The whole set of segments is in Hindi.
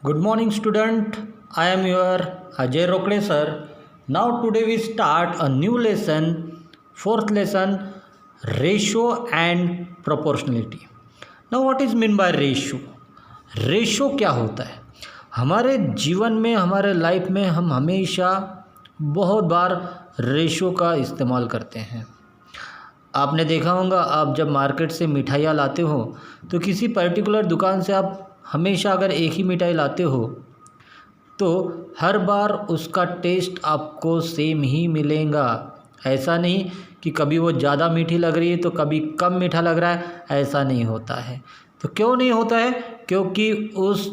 Good morning, student. I am your Ajay Rokle sir. Now today we start a new lesson, fourth lesson, ratio and proportionality. Now what is mean by ratio? Ratio क्या होता है? हमारे जीवन में, हमारे लाइफ में हम हमेशा बहुत बार रेशो का इस्तेमाल करते हैं। आपने देखा होगा, आप जब मार्केट से मिठाइयाँ लाते हो तो किसी पर्टिकुलर दुकान से आप हमेशा अगर एक ही मिठाई लाते हो तो हर बार उसका टेस्ट आपको सेम ही मिलेगा। ऐसा नहीं कि कभी वो ज़्यादा मीठी लग रही है तो कभी कम मीठा लग रहा है, ऐसा नहीं होता है। तो क्यों नहीं होता है? क्योंकि उस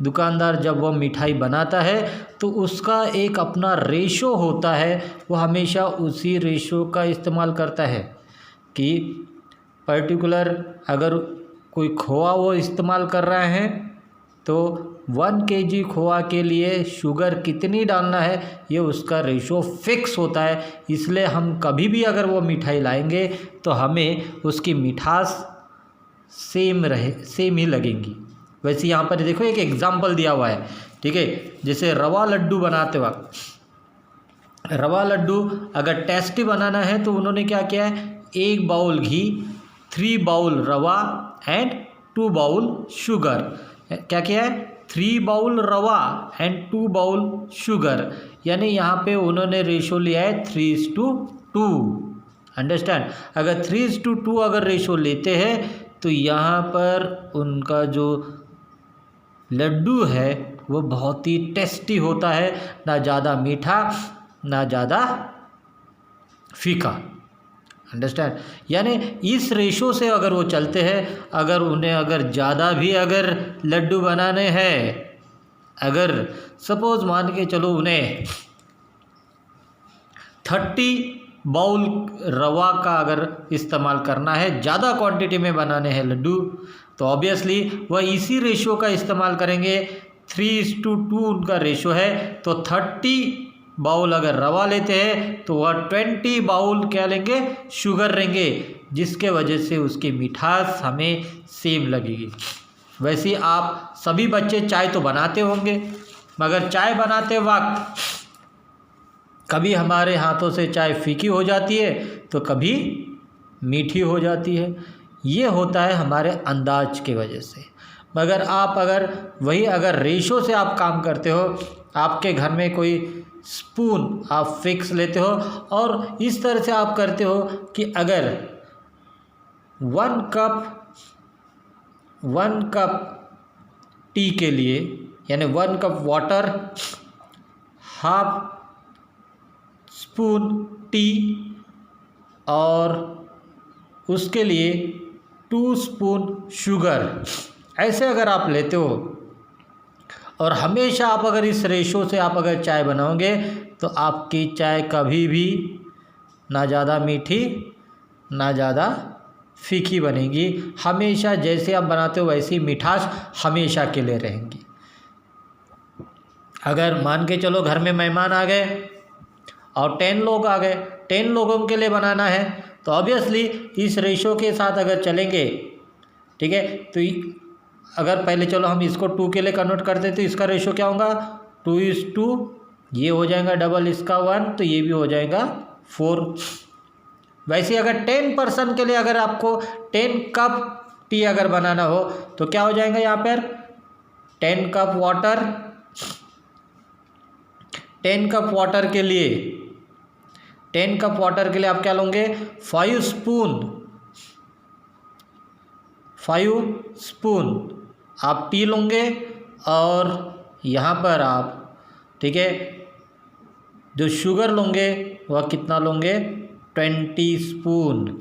दुकानदार जब वो मिठाई बनाता है तो उसका एक अपना रेशो होता है, वो हमेशा उसी रेशो का इस्तेमाल करता है कि पर्टिकुलर अगर कोई खोआ वो इस्तेमाल कर रहा है तो 1 kg खोआ के लिए शुगर कितनी डालना है, ये उसका रेशो फिक्स होता है। इसलिए हम कभी भी अगर वो मिठाई लाएंगे तो हमें उसकी मिठास सेम ही लगेंगी। वैसे यहाँ पर देखो एक एग्जाम्पल दिया हुआ है, ठीक है। जैसे रवा लड्डू बनाते वक्त, रवा लड्डू अगर टेस्टी बनाना है तो उन्होंने क्या किया है, 1 बाउल घी, 3 बाउल रवा एंड 2 बाउल शुगर। क्या किया है? 3 बाउल रवा एंड 2 बाउल शुगर, यानी यहाँ पे उन्होंने रेशो लिया है 3:2। अंडरस्टैंड? अगर 3:2 अगर रेशो लेते हैं तो यहाँ पर उनका जो लड्डू है वो बहुत ही टेस्टी होता है, ना ज़्यादा मीठा ना ज़्यादा फीका। अंडरस्टैंड? यानी इस रेशो से अगर वो चलते हैं, अगर उन्हें अगर ज़्यादा भी अगर लड्डू बनाने हैं, अगर सपोज़ मान के चलो उन्हें 30 बाउल रवा का अगर इस्तेमाल करना है, ज़्यादा क्वांटिटी में बनाने हैं लड्डू, तो ऑब्वियसली वह इसी रेशो का इस्तेमाल करेंगे। 3:2 उनका रेशो है, तो 30 बाउल अगर रवा लेते हैं तो वह 20 बाउल क्या लेंगे, शुगर लेंगे, जिसके वजह से उसकी मिठास हमें सेम लगेगी। वैसे ही आप सभी बच्चे चाय तो बनाते होंगे, मगर चाय बनाते वक्त कभी हमारे हाथों से चाय फीकी हो जाती है तो कभी मीठी हो जाती है। ये होता है हमारे अंदाज के वजह से। मगर आप अगर वही अगर रेशो से आप काम करते हो, आपके घर में कोई स्पून आप फिक्स लेते हो और इस तरह से आप करते हो कि अगर 1 कप टी के लिए, यानी 1 cup water, half spoon T, और उसके लिए 2 स्पून शुगर, ऐसे अगर आप लेते हो और हमेशा आप अगर इस रेशो से आप अगर चाय बनाओगे तो आपकी चाय कभी भी ना ज़्यादा मीठी ना ज़्यादा फीकी बनेगी। हमेशा जैसे आप बनाते हो वैसी मिठास हमेशा के लिए रहेंगी। अगर मान के चलो घर में मेहमान आ गए और 10 लोग आ गए, 10 लोगों के लिए बनाना है, तो ऑब्वियसली इस रेशो के साथ अगर चलेंगे, ठीक है, तो अगर पहले चलो हम इसको 2 के लिए कन्वर्ट कर देते तो इसका रेशो क्या होगा, 2:2, ये हो जाएगा डबल इसका 1, तो ये भी हो जाएगा 4। वैसे अगर 10 पर्सन के लिए अगर आपको 10 कप टी अगर बनाना हो तो क्या हो जाएगा यहाँ पर, 10 कप वाटर, 10 कप वाटर के लिए 10 कप वाटर के लिए आप क्या लोगे, 5 स्पून आप टी लोगे, और यहाँ पर आप, ठीक है, जो शुगर लोगे वह कितना लोगे, 20 स्पून।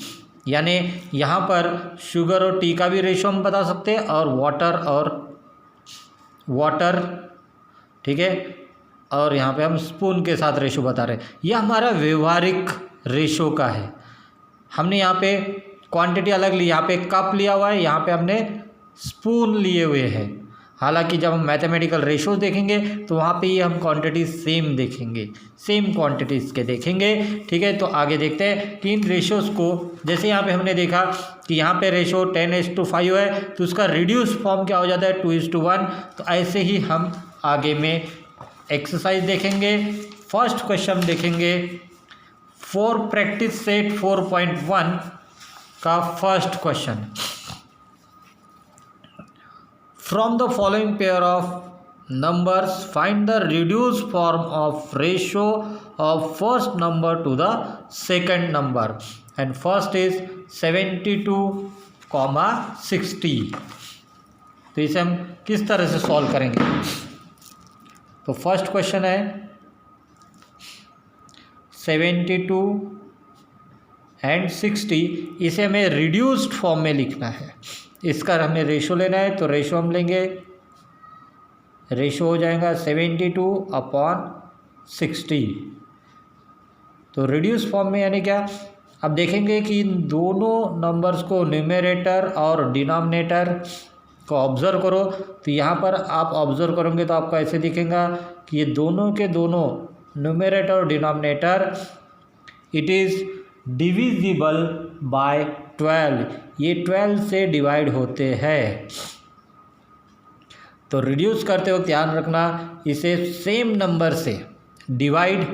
यानी यहाँ पर शुगर और टी का भी रेशो हम बता सकते हैं, और वाटर, ठीक है, और यहाँ पे हम स्पून के साथ रेशो बता रहे हैं। यह हमारा व्यवहारिक रेशो का है। हमने यहाँ पे क्वांटिटी अलग ली, यहाँ पे कप लिया हुआ है, यहाँ पे हमने स्पून लिए हुए हैं। हालांकि जब हम मैथमेटिकल रेशोज देखेंगे तो वहाँ पे ये हम क्वांटिटीज सेम देखेंगे, सेम क्वांटिटीज़ के देखेंगे। ठीक है, तो आगे देखते हैं कि इन रेशोज़ को, जैसे यहाँ पे हमने देखा कि यहाँ पे रेशो 10:5 है, तो उसका रिड्यूस फॉर्म क्या हो जाता है 2:1। तो ऐसे ही हम आगे में एक्सरसाइज देखेंगे। फर्स्ट क्वेश्चन देखेंगे फॉर प्रैक्टिस सेट 4.1 का first question. From the following pair of numbers, find the reduced form of ratio of first number to the second number. And first is 72,60. तो इसे हम किस तरह से सॉल्व करेंगे? तो फर्स्ट क्वेश्चन है 72 एंड 60, इसे हमें रिड्यूस्ड फॉर्म में लिखना है। इसका हमें रेशो लेना है, तो रेशो हम लेंगे, रेशो हो जाएगा 72/60। तो रिड्यूस फॉर्म में यानी क्या, अब देखेंगे कि इन दोनों नंबर्स को न्यूमरेटर और डिनोमिनेटर को ऑब्ज़र्व करो। तो यहाँ पर आप ऑब्ज़र्व करोगे तो आपको ऐसे दिखेगा कि ये दोनों के दोनों न्यूमरेटर और denominator it is divisible by 12, ये 12 से डिवाइड होते हैं। तो रिड्यूस करते वक्त ध्यान रखना इसे सेम नंबर से डिवाइड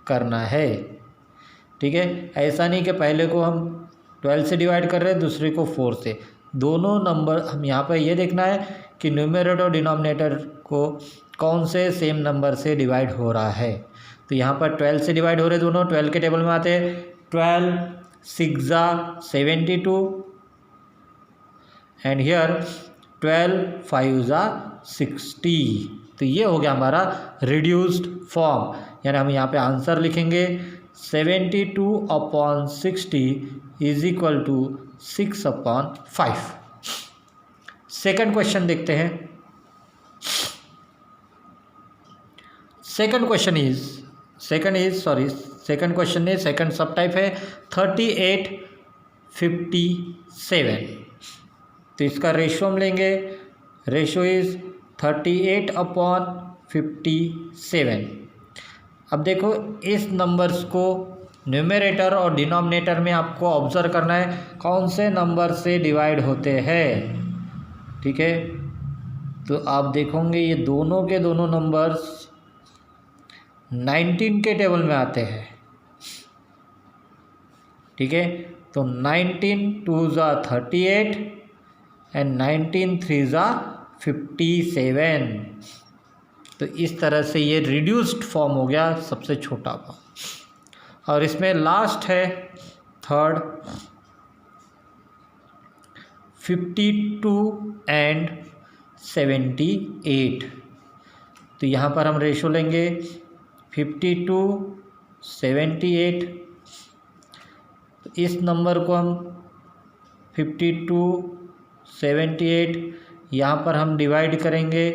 करना है। ठीक है, ऐसा नहीं कि पहले को हम 12 से डिवाइड कर रहे हैं, दूसरे को 4 से। दोनों नंबर हम यहाँ पर ये देखना है कि न्यूमरेटर और डिनोमिनेटर को कौन से सेम नंबर से डिवाइड हो रहा है। तो यहाँ पर 12 से डिवाइड हो रहे दोनों, 12 के टेबल में आते हैं। 12 6 72 एंड हियर 12 5 60। तो ये हो गया हमारा रिड्यूस्ड फॉर्म, यानी हम यहाँ पे आंसर लिखेंगे 72/60 is equal to 6/5। Second question देखते हैं। सेकंड क्वेश्चन है, सेकंड सब टाइप है 3857। तो इसका रेशो हम लेंगे, रेशो इज 38/57। अब देखो इस नंबर्स को न्यूमरेटर और डिनोमिनेटर में आपको ऑब्जर्व करना है कौन से नंबर से डिवाइड होते हैं। ठीक है, तो आप देखोगे ये दोनों के दोनों नंबर्स 19 के टेबल में आते हैं। ठीक है, तो 19 2 38 एंड 19 3 57। तो इस तरह से ये रिड्यूस्ड फॉर्म हो गया, सबसे छोटा फॉर्म। और इसमें लास्ट है थर्ड 52 एंड 78। तो यहाँ पर हम रेशो लेंगे 52 78। तो इस नंबर को हम 52 78 यहाँ पर हम डिवाइड करेंगे।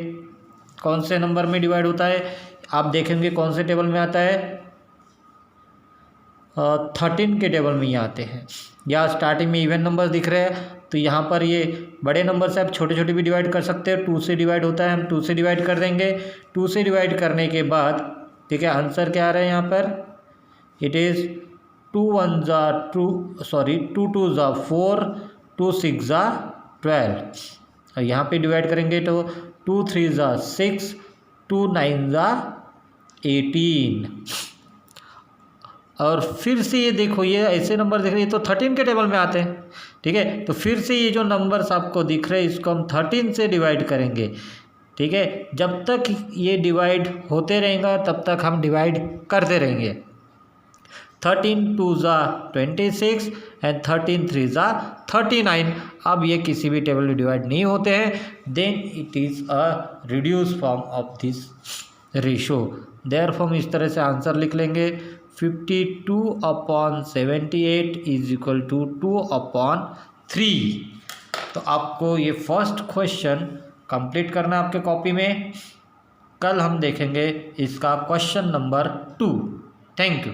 कौन से नंबर में डिवाइड होता है आप देखेंगे, कौन से टेबल में आता है 13 के टेबल में ये आते हैं। या स्टार्टिंग में इवन नंबर दिख रहे हैं, तो यहाँ पर ये बड़े नंबर से आप छोटे छोटे भी डिवाइड कर सकते हैं। 2 से डिवाइड होता है, हम 2 से डिवाइड कर देंगे। 2 से डिवाइड करने के बाद ठीक है, आंसर क्या आ रहा है यहाँ पर, इट इज़ 2 1 2 2 2 4 2 6 12। और यहाँ पे डिवाइड करेंगे तो 2 3 6 2 9 18। और फिर से ये देखो, ये ऐसे नंबर दिख रहे हैं, ये तो 13 के टेबल में आते हैं। ठीक है, तो फिर से ये जो नंबर्स आपको दिख रहे हैं इसको हम 13 से डिवाइड करेंगे। ठीक है, जब तक ये डिवाइड होते रहेगा तब तक हम डिवाइड करते रहेंगे। 13 2 26 एंड 13 3 39। अब ये किसी भी टेबल में डिवाइड नहीं होते हैं, then it is a reduce form of this ratio. Therefore हम इस तरह से आंसर लिख लेंगे 52/78 इज इक्वल टू 2/3। तो आपको ये फर्स्ट क्वेश्चन कंप्लीट करना है आपके कॉपी में। कल हम देखेंगे इसका क्वेश्चन नंबर 2। Thank you.